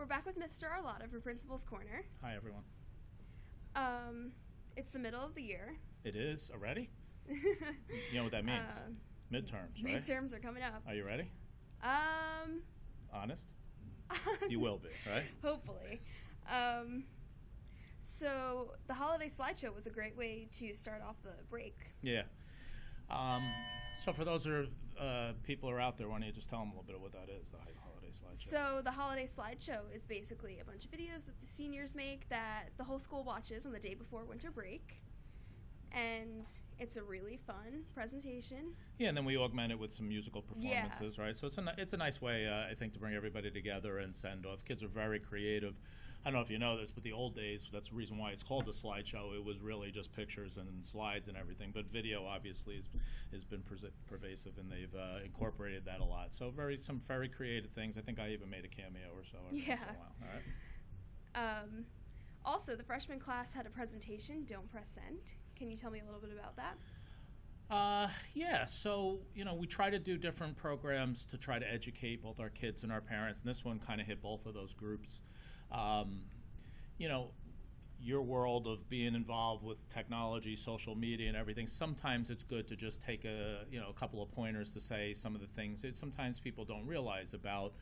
We're back with Mr. Arlotta for Principal's Corner. Hi, everyone. It's the middle of the year. It is already? You know what that means? Midterms, right? Midterms are coming up. Are you ready? Honest? You will be, right? Hopefully. So the holiday slideshow was a great way to start off the break. Yeah. So for those people who are out there, why don't you just tell them a little bit of what that is, the holiday slideshow? So the holiday slideshow is basically a bunch of videos that the seniors make that the whole school watches on the day before winter break. And it's a really fun presentation. Yeah, and then we augment it with some musical performances, right? So it's a nice way, I think, to bring everybody together and send off. Kids are very creative. I don't know if you know this, but the old days, that's the reason why it's called a slideshow. It was really just pictures and slides and everything. But video, obviously, has been pervasive, and they've incorporated that a lot. So some very creative things. I think I even made a cameo or so every once in a while. All right. Also, the freshman class had a presentation, Don't Press Send. Can you tell me a little bit about that? Yeah, so, we try to do different programs to try to educate both our kids and our parents, and this one kind of hit both of those groups. Your world of being involved with technology, social media, and everything, sometimes it's good to just take a couple of pointers to say some of the things that sometimes people don't realize about,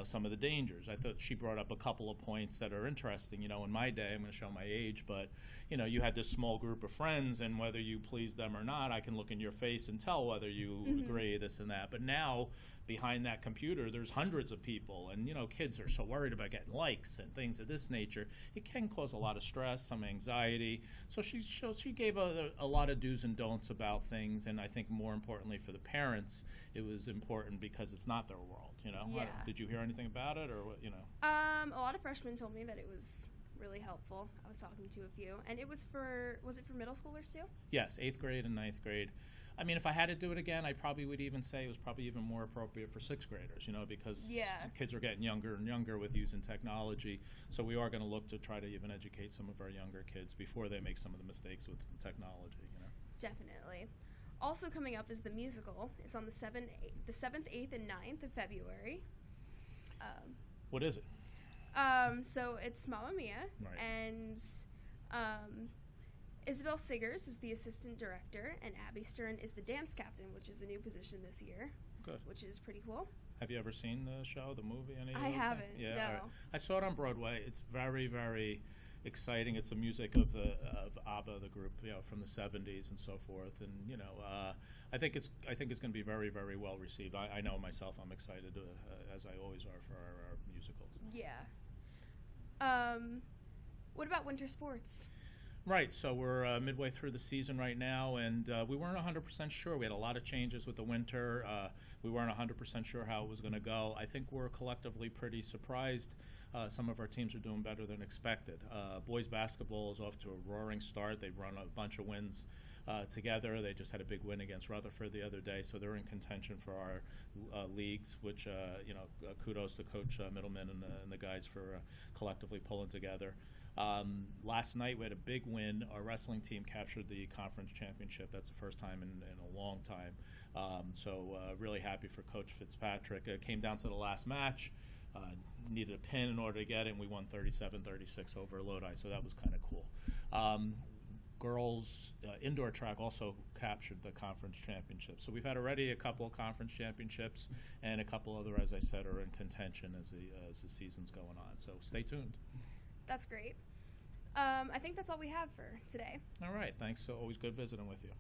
some of the dangers. I thought she brought up a couple of points that are interesting. In my day, I'm going to show my age, but, you had this small group of friends, and whether you please them or not, I can look in your face and tell whether you agree, this and that. But now, behind that computer, there's hundreds of people, and kids are so worried about getting likes and things of this nature. It can cause a lot of stress, some anxiety. So she gave a lot of do's and don'ts about things, and I think more importantly for the parents, it was important because it's not their world. Yeah. Did you hear anything about it, or what? A lot of freshmen told me that it was really helpful. I was talking to a few, and was it for middle schoolers too? Yes, 8th grade and 9th grade. I mean, if I had to do it again, I probably would even say it was probably even more appropriate for 6th graders, because kids are getting younger and younger with using technology. So we are going to look to try to even educate some of our younger kids before they make some of the mistakes with technology. Definitely. Also coming up is the musical. It's on the 7th, 8th, and 9th of February. What is it? So it's Mamma Mia, right. And Isabel Siggers is the assistant director, and Abby Stern is the dance captain, which is a new position this year. Good. Which is pretty cool. Have you ever seen the show, the movie? I haven't. Yeah, no. Right. I saw it on Broadway. It's very, very exciting. It's the music of ABBA, the group, from the '70s and so forth. And I think it's going to be very, very well received. I know myself. I'm excited, as I always are, for our musicals. Yeah. What about winter sports? Right, so we're midway through the season right now, and we weren't 100% sure. We had a lot of changes with the winter. We weren't 100% sure how it was going to go. I think we're collectively pretty surprised. Some of our teams are doing better than expected. Boys basketball is off to a roaring start. They've run a bunch of wins together. They just had a big win against Rutherford the other day, so they're in contention for our leagues, which, kudos to Coach Middleman and the guys for collectively pulling together. Last night we had a big win. Our wrestling team captured the conference championship. That's the first time in a long time. So really happy for Coach Fitzpatrick. It came down to the last match. Needed a pin in order to get it, and we won 37-36 over Lodi, so that was kind of cool. Girls indoor track also captured the conference championship. So we've had already a couple of conference championships, and a couple other, as I said, are in contention as the season's going on. So stay tuned. That's great. I think that's all we have for today. All right. Thanks. Always good visiting with you.